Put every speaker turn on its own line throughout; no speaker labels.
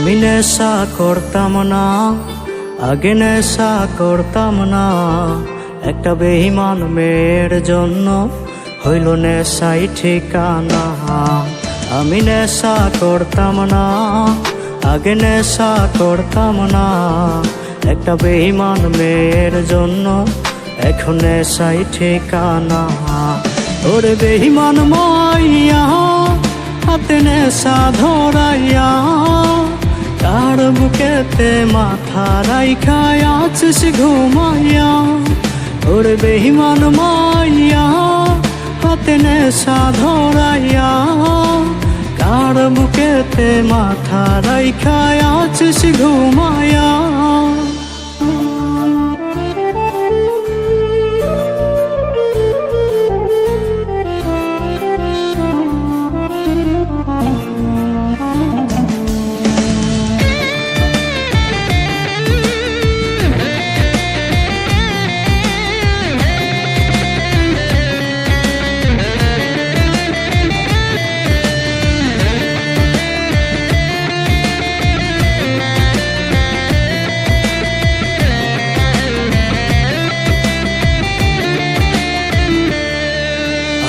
আমি নেশা করতাম না, আগে নেশা করতাম না। একটা বেঈমান মেয়ের জন্য হইল নেশাই ঠিকানা। আমি নেশা করতাম না, আগে নেশা করতাম না। একটা বেঈমান মেয়ের জন্য এখন নেশাই ঠিকানা। ওরে বেঈমান মাইয়া হাতে নেশা ধরাইয়া, কার বুকেতে মাথা রাইখা আছিস ঘুমাইয়া। ওরে বেঈমান মাইয়া হাতে নেশা ধরাইয়া, কার বুকেতে মাথা রাইখা আছিস ঘুমাইয়া।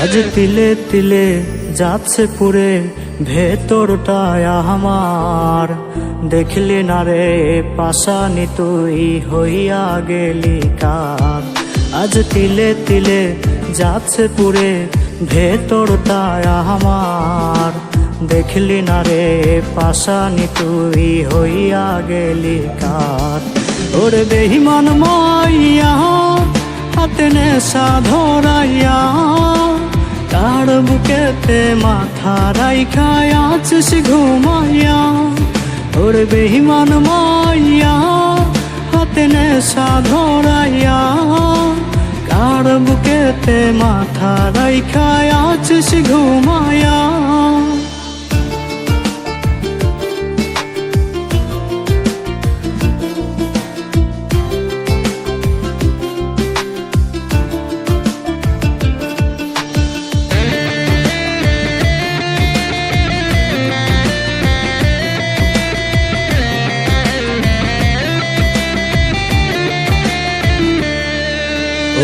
আজ তিলে তিলে যাচ্ছে পুরে ভেতরটায় আমার। দেখলি না রে পাশানি তুই হইয়া গেলি কার। আজ তিলে তিলে যাচ্ছে পুরে ভেতরটায় আমার। দেখলি না রে পাশানি তুই হইয়া গেলি কার। ওরে বেঈমান মাইয়া হাতে নেশা ধরাইয়া, কার বুকেতে মাথা রাইখা আছিস ঘুমাইয়া। ওরে বেঈমান মাইয়া হাতে নেশা ধরাইয়া, কার বুকেতে মাথা রাইখা আছিস ঘুমাইয়া।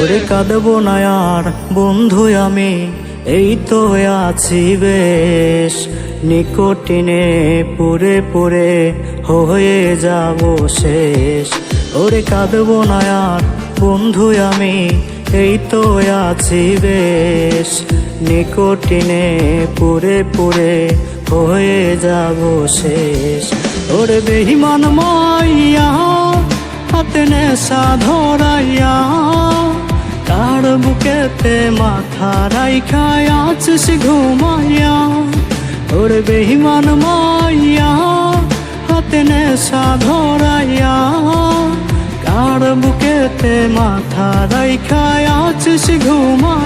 ওরে কাঁদবো না আর বন্ধু আমি, এই তো আছি বেশ। নিকোটিনে পুরে পুরে হয়ে যাব শেষ। ওরে কাঁদবো না আর বন্ধু আমি, এই তো আছি বেশ। নিকোটিনে পুরে পুরে হয়ে যাব শেষ। ওরে বেঈমান মাইয়া হাতে নেশা ধরাইয়া, কার বুকেতে মাথা রাইখা আছিস ঘুমাইয়া। ওরে বেঈমান মাইয়া হাতে নেশা ধরাইয়া, কার বুকেতে মাথা রাইখা আছিস ঘুমাইয়া।